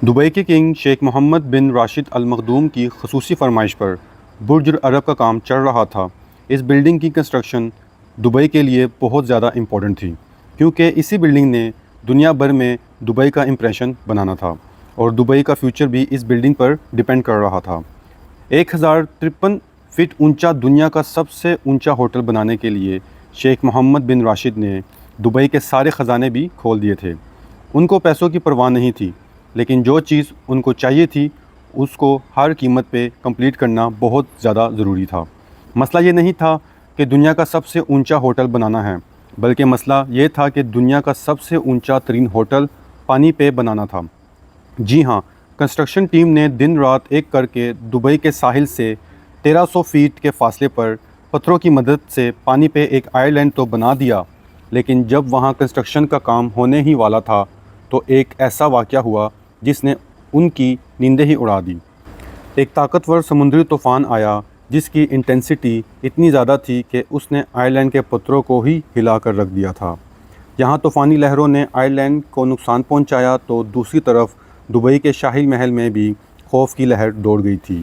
Dubai کے king شیخ محمد بن راشد المخدوم کی خصوصی فرمائش پر برج العرب کا کام چل رہا تھا۔ اس بلڈنگ کی کنسٹرکشن دبئی کے لیے بہت زیادہ امپورٹنٹ تھی، کیونکہ اسی بلڈنگ نے دنیا بھر میں دبئی کا امپریشن بنانا تھا اور دبئی کا فیوچر بھی اس بلڈنگ پر ڈیپینڈ کر رہا تھا۔ 1053 فٹ اونچا دنیا کا سب سے اونچا ہوٹل بنانے کے لیے شیخ محمد بن راشد نے دبئی کے سارے خزانے بھی کھول دیے تھے۔ ان کو پیسوں کی پرواہ نہیں تھی، لیکن جو چیز ان کو چاہیے تھی اس کو ہر قیمت پہ کمپلیٹ کرنا بہت زیادہ ضروری تھا۔ مسئلہ یہ نہیں تھا کہ دنیا کا سب سے اونچا ہوٹل بنانا ہے، بلکہ مسئلہ یہ تھا کہ دنیا کا سب سے اونچا ترین ہوٹل پانی پہ بنانا تھا۔ جی ہاں، کنسٹرکشن ٹیم نے دن رات ایک کر کے دبئی کے ساحل سے 1300 فیٹ کے فاصلے پر پتھروں کی مدد سے پانی پہ ایک آئر لینڈ تو بنا دیا، لیکن جب وہاں کنسٹرکشن کا کام ہونے ہی والا تھا تو ایک ایسا واقعہ ہوا جس نے ان کی نیندیں ہی اڑا دی۔ ایک طاقتور سمندری طوفان آیا جس کی انٹینسٹی اتنی زیادہ تھی کہ اس نے آئر لینڈ کے پتھروں کو ہی ہلا کر رکھ دیا تھا۔ یہاں طوفانی لہروں نے آئر لینڈ کو نقصان پہنچایا تو دوسری طرف دبئی کے شاہی محل میں بھی خوف کی لہر دوڑ گئی تھی۔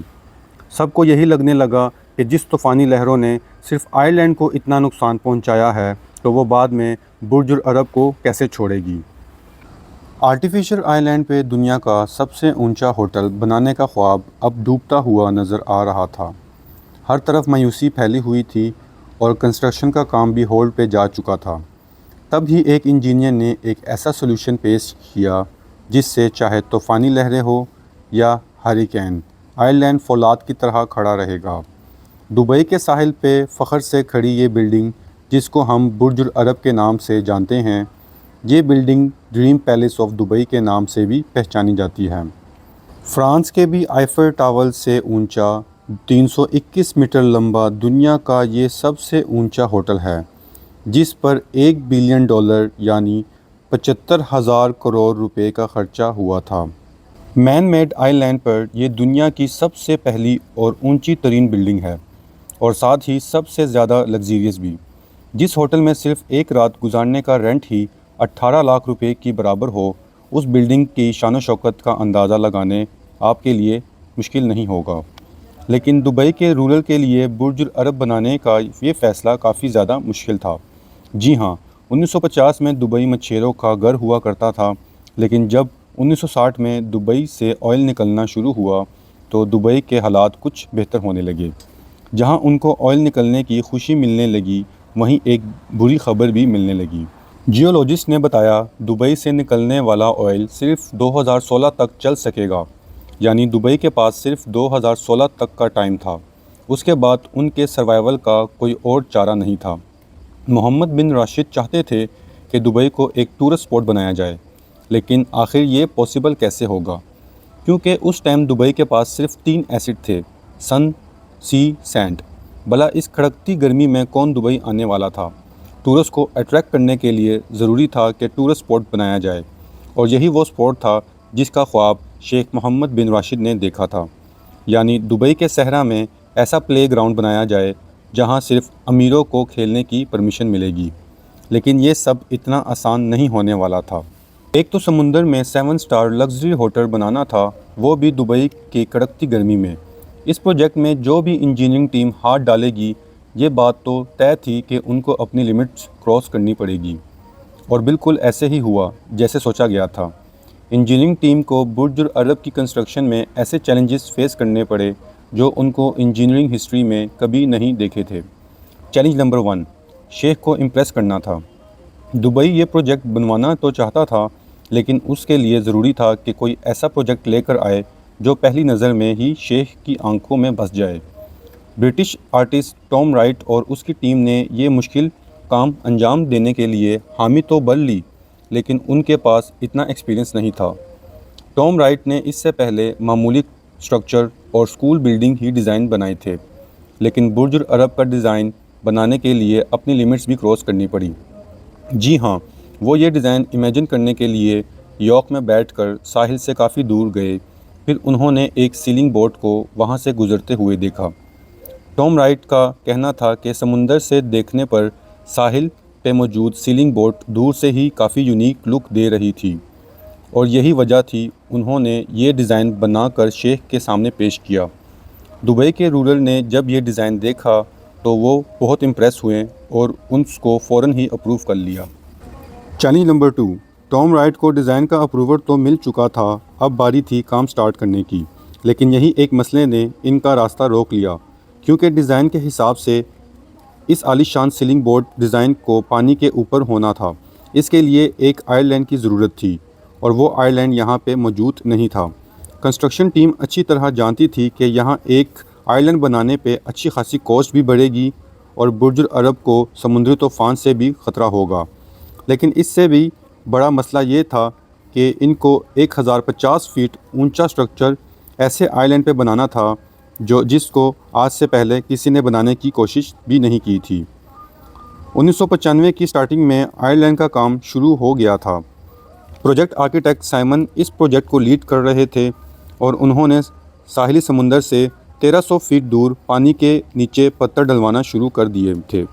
سب کو یہی لگنے لگا کہ جس طوفانی لہروں نے صرف آئر لینڈ کو اتنا نقصان پہنچایا ہے تو وہ بعد میں برج العرب کو کیسے چھوڑے گی۔ آرٹیفیشل آئر لینڈ پہ دنیا کا سب سے اونچا ہوٹل بنانے کا خواب اب ڈوبتا ہوا نظر آ رہا تھا۔ ہر طرف مایوسی پھیلی ہوئی تھی اور کنسٹرکشن کا کام بھی ہولڈ پہ جا چکا تھا۔ تب ہی ایک انجینئر نے ایک ایسا سولوشن پیش کیا جس سے چاہے طوفانی لہریں ہو یا ہریکین، آئر لینڈ فولاد کی طرح کھڑا رہے گا۔ دبئی کے ساحل پہ فخر سے کھڑی یہ بلڈنگ، جس کو ہم برج العرب کے نام سے جانتے ہیں، یہ building dream palace of Dubai کے نام سے بھی پہچانی جاتی ہے۔ فرانس کے بھی آئیفل ٹاور سے اونچا، 321 میٹر لمبا دنیا کا یہ سب سے اونچا ہوٹل ہے، جس پر $1 بلین یعنی 75,000 کروڑ روپے کا خرچہ ہوا تھا۔ مین میڈ آئر لینڈ پر یہ دنیا کی سب سے پہلی اور اونچی ترین بلڈنگ ہے، اور ساتھ ہی سب سے زیادہ لگزریس بھی۔ جس ہوٹل میں صرف ایک رات گزارنے کا رینٹ ہی 18 لاکھ روپے کی برابر ہو، اس بلڈنگ کی شان و شوکت کا اندازہ لگانے آپ کے لیے مشکل نہیں ہوگا۔ لیکن دبئی کے رورل کے لیے برج العرب بنانے کا یہ فیصلہ کافی زیادہ مشکل تھا۔ جی ہاں، 1950 میں دبئی مچھیروں کا گھر ہوا کرتا تھا، لیکن جب 1960 میں دبئی سے آئل نکلنا شروع ہوا تو دبئی کے حالات کچھ بہتر ہونے لگے۔ جہاں ان کو آئل نکلنے کی خوشی ملنے لگی، وہیں ایک بری خبر بھی ملنے لگی۔ جیولوجسٹ نے بتایا دبئی سے نکلنے والا آئل صرف 2016 تک چل سکے گا، یعنی دبئی کے پاس صرف 2016 تک کا ٹائم تھا۔ اس کے بعد ان کے سروائیول کا کوئی اور چارہ نہیں تھا۔ محمد بن راشد چاہتے تھے کہ دبئی کو ایک ٹورسٹ اسپاٹ بنایا جائے، لیکن آخر یہ پاسبل کیسے ہوگا؟ کیونکہ اس ٹائم دبئی کے پاس صرف 3 ایسڈ تھے: سن، سی، سینڈ۔ بھلا اس کڑکتی گرمی میں کون دبئی آنے والا تھا؟ ٹورسٹ کو اٹریکٹ کرنے کے لیے ضروری تھا کہ ٹورسٹ اسپاٹ بنایا جائے، اور یہی وہ اسپاٹ تھا جس کا خواب شیخ محمد بن راشد نے دیکھا تھا، یعنی دبئی کے صحرا میں ایسا پلے گراؤنڈ بنایا جائے جہاں صرف امیروں کو کھیلنے کی پرمیشن ملے گی۔ لیکن یہ سب اتنا آسان نہیں ہونے والا تھا۔ ایک تو سمندر میں 7 اسٹار لگژری ہوٹل بنانا تھا، وہ بھی دبئی کی کڑکتی گرمی میں۔ اس پروجیکٹ میں جو بھی انجینئرنگ ٹیم ہاتھ ڈالے گی، یہ بات تو طے تھی کہ ان کو اپنی لمٹس کراس کرنی پڑے گی، اور بالکل ایسے ہی ہوا جیسے سوچا گیا تھا۔ انجینئرنگ ٹیم کو برج العرب کی کنسٹرکشن میں ایسے چیلنجز فیس کرنے پڑے جو ان کو انجینئرنگ ہسٹری میں کبھی نہیں دیکھے تھے۔ چیلنج نمبر 1، شیخ کو امپریس کرنا تھا۔ دبئی یہ پروجیکٹ بنوانا تو چاہتا تھا، لیکن اس کے لیے ضروری تھا کہ کوئی ایسا پروجیکٹ لے کر آئے جو پہلی نظر میں ہی شیخ کی آنکھوں میں بس جائے۔ برٹش آرٹسٹ ٹام رائٹ اور اس کی ٹیم نے یہ مشکل کام انجام دینے کے لیے حامی تو بھر لی، لیکن ان کے پاس اتنا ایکسپیرینس نہیں تھا۔ ٹام رائٹ نے اس سے پہلے معمولی اسٹرکچر اور اسکول بلڈنگ ہی ڈیزائن بنائے تھے، لیکن برج العرب کا ڈیزائن بنانے کے لیے اپنی لمٹس بھی کراس کرنی پڑی۔ جی ہاں، وہ یہ ڈیزائن امیجن کرنے کے لیے یاک میں بیٹھ کر ساحل سے کافی دور گئے، پھر انہوں نے ایک سیلنگ بوٹ کو وہاں سے گزرتے ہوئے دیکھا۔ ٹام رائٹ کا کہنا تھا کہ سمندر سے دیکھنے پر ساحل پہ موجود سیلنگ بوٹ دور سے ہی کافی یونیک لک دے رہی تھی، اور یہی وجہ تھی انہوں نے یہ ڈیزائن بنا کر شیخ کے سامنے پیش کیا۔ دبئی کے رولر نے جب یہ ڈیزائن دیکھا تو وہ بہت امپریس ہوئے اور اس کو فوراً ہی اپروو کر لیا۔ چیلنج نمبر 2، ٹام رائٹ کو ڈیزائن کا اپروور تو مل چکا تھا، اب باری تھی کام سٹارٹ کرنے کی۔ لیکن یہی ایک مسئلے نے ان کا راستہ روک لیا، کیونکہ ڈیزائن کے حساب سے اس عالی شان سیلنگ بورڈ ڈیزائن کو پانی کے اوپر ہونا تھا۔ اس کے لیے ایک آئر لینڈ کی ضرورت تھی اور وہ آئر لینڈ یہاں پہ موجود نہیں تھا۔ کنسٹرکشن ٹیم اچھی طرح جانتی تھی کہ یہاں ایک آئر لینڈ بنانے پہ اچھی خاصی کاسٹ بھی بڑھے گی اور برج العرب کو سمندری طوفان سے بھی خطرہ ہوگا۔ لیکن اس سے بھی بڑا مسئلہ یہ تھا کہ ان کو 1050 فیٹ اونچا سٹرکچر ایسے آئر لینڈ پہ بنانا تھا جس کو آج سے پہلے کسی نے بنانے کی کوشش بھی نہیں کی تھی۔ 1995 کی سٹارٹنگ میں آئر لینڈ کا کام شروع ہو گیا تھا۔ پروجیکٹ آرکیٹیکٹ سائمن اس پروجیکٹ کو لیڈ کر رہے تھے اور انہوں نے ساحلی سمندر سے 1300 فیٹ دور پانی کے نیچے پتھر ڈلوانا شروع کر دیے تھے۔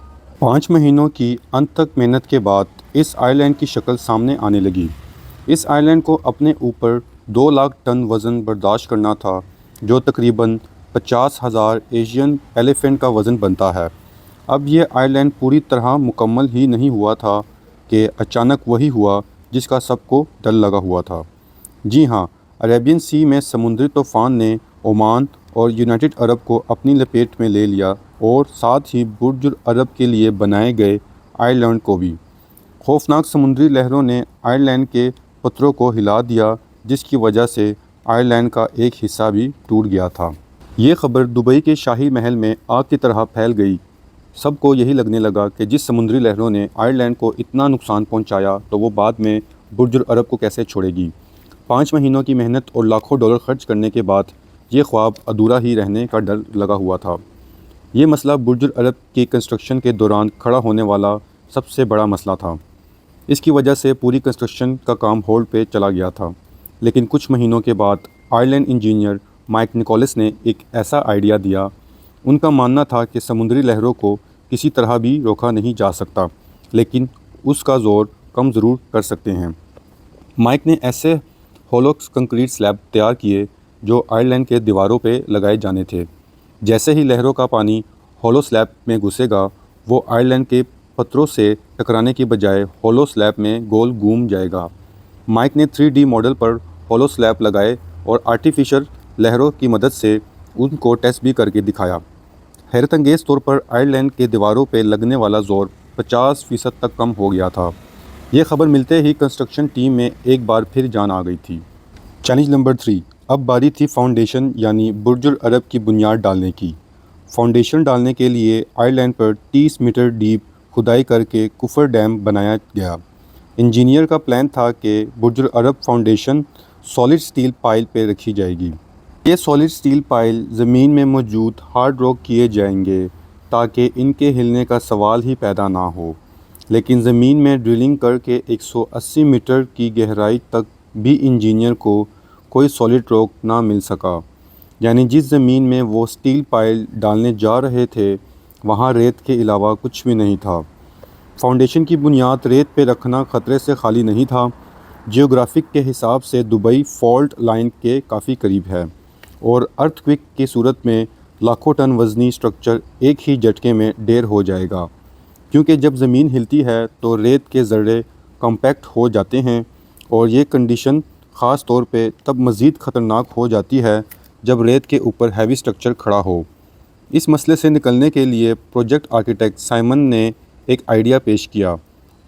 5 مہینوں کی انت تک محنت کے بعد اس آئر لینڈ کی شکل سامنے آنے لگی۔ اس آئر لینڈ کو اپنے اوپر 2 لاکھ ٹن وزن برداشت کرنا تھا، جو تقریباً 50,000 ایشین ایلیفینٹ کا وزن بنتا ہے۔ اب یہ آئر لینڈ پوری طرح مکمل ہی نہیں ہوا تھا کہ اچانک وہی ہوا جس کا سب کو ڈر لگا ہوا تھا۔ جی ہاں، عربین سی میں سمندری طوفان نے عمان اور یونائٹڈ عرب کو اپنی لپیٹ میں لے لیا اور ساتھ ہی برج العرب کے لیے بنائے گئے آئر لینڈ کو بھی۔ خوفناک سمندری لہروں نے آئر لینڈ کے پتھروں کو ہلا دیا، جس کی وجہ سے آئر لینڈ کا ایک حصہ بھی ٹوٹ گیا تھا۔ یہ خبر دبئی کے شاہی محل میں آگ کی طرح پھیل گئی۔ سب کو یہی لگنے لگا کہ جس سمندری لہروں نے آئر لینڈ کو اتنا نقصان پہنچایا تو وہ بعد میں برج العرب کو کیسے چھوڑے گی۔ 5 مہینوں کی محنت اور لاکھوں ڈالر خرچ کرنے کے بعد یہ خواب ادھورا ہی رہنے کا ڈر لگا ہوا تھا۔ یہ مسئلہ برج العرب کی کنسٹرکشن کے دوران کھڑا ہونے والا سب سے بڑا مسئلہ تھا۔ اس کی وجہ سے پوری کنسٹرکشن کا کام ہولڈ پہ چلا گیا تھا۔ لیکن کچھ مہینوں کے بعد آئر لینڈ انجینئر مائک نکولس نے ایک ایسا آئیڈیا دیا۔ ان کا ماننا تھا کہ سمندری لہروں کو کسی طرح بھی روکا نہیں جا سکتا، لیکن اس کا زور کم ضرور کر سکتے ہیں۔ مائک نے ایسے ہولو کنکریٹ سلیب تیار کیے جو آئر لینڈ کے دیواروں پہ لگائے جانے تھے۔ جیسے ہی لہروں کا پانی ہولو سلیب میں گھسے گا، وہ آئر لینڈ کے پتھروں سے ٹکرانے کی بجائے ہولو سلیب میں گول گھوم جائے گا۔ مائک نے 3D ماڈل پر ہولو سلیب لگائے اور آرٹیفیشل لہروں کی مدد سے ان کو ٹیسٹ بھی کر کے دکھایا۔ حیرت انگیز طور پر آئر لینڈ کے دیواروں پہ لگنے والا زور 50% تک کم ہو گیا تھا۔ یہ خبر ملتے ہی کنسٹرکشن ٹیم میں ایک بار پھر جان آ گئی تھی۔ چیلنج نمبر 3، اب باری تھی فاؤنڈیشن یعنی برج العرب کی بنیاد ڈالنے کی۔ فاؤنڈیشن ڈالنے کے لیے آئر لینڈ پر 30 میٹر ڈیپ کھدائی کر کے کفر ڈیم بنایا گیا۔ انجینئر کا پلان تھا کہ برج العرب فاؤنڈیشن سالڈ سٹیل پائل پہ رکھی جائے گی۔ یہ سالڈ سٹیل پائل زمین میں موجود ہارڈ راک کیے جائیں گے تاکہ ان کے ہلنے کا سوال ہی پیدا نہ ہو۔ لیکن زمین میں ڈرلنگ کر کے 180 میٹر کی گہرائی تک بھی انجینئر کو کوئی سالڈ راک نہ مل سکا، یعنی جس زمین میں وہ سٹیل پائل ڈالنے جا رہے تھے وہاں ریت کے علاوہ کچھ بھی نہیں تھا۔ فاؤنڈیشن کی بنیاد ریت پہ رکھنا خطرے سے خالی نہیں تھا۔ جیوگرافک کے حساب سے دبئی فالٹ لائن کے کافی قریب ہے اور ارتھ کویک کی صورت میں لاکھوں ٹن وزنی سٹرکچر ایک ہی جھٹکے میں ڈیر ہو جائے گا، کیونکہ جب زمین ہلتی ہے تو ریت کے ذرے کمپیکٹ ہو جاتے ہیں، اور یہ کنڈیشن خاص طور پہ تب مزید خطرناک ہو جاتی ہے جب ریت کے اوپر ہیوی سٹرکچر کھڑا ہو۔ اس مسئلے سے نکلنے کے لیے پروجیکٹ آرکیٹیکٹ سائمن نے ایک آئیڈیا پیش کیا۔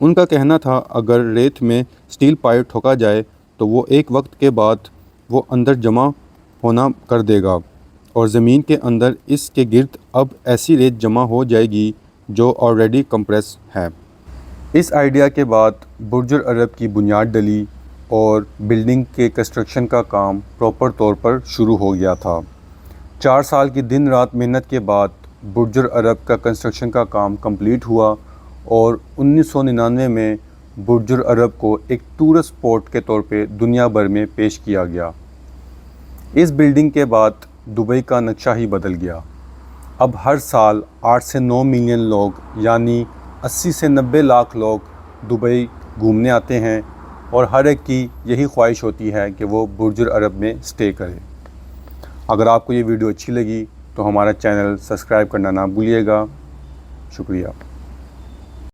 ان کا کہنا تھا اگر ریت میں سٹیل پائل ٹھوکا جائے تو وہ ایک وقت کے بعد وہ اندر جمع ہونا کر دے گا اور زمین کے اندر اس کے گرد اب ایسی ریت جمع ہو جائے گی جو آلریڈی کمپریس ہے۔ اس آئیڈیا کے بعد برج العرب کی بنیاد ڈلی اور بلڈنگ کے کنسٹرکشن کا کام پراپر طور پر شروع ہو گیا تھا۔ 4 سال کی دن رات محنت کے بعد برج العرب کا کنسٹرکشن کا کام کمپلیٹ ہوا اور 1999 میں برج العرب کو ایک ٹورسٹ اسپاٹ کے طور پہ دنیا بھر میں پیش کیا گیا۔ اس بلڈنگ کے بعد دبئی کا نقشہ ہی بدل گیا۔ اب ہر سال 8 سے 9 ملین لوگ یعنی 80 سے 90 لاکھ لوگ دبئی گھومنے آتے ہیں اور ہر ایک کی یہی خواہش ہوتی ہے کہ وہ برج العرب میں اسٹے کرے۔ اگر آپ کو یہ ویڈیو اچھی لگی تو ہمارا چینل سبسکرائب کرنا نہ بھولیے گا۔ شکریہ۔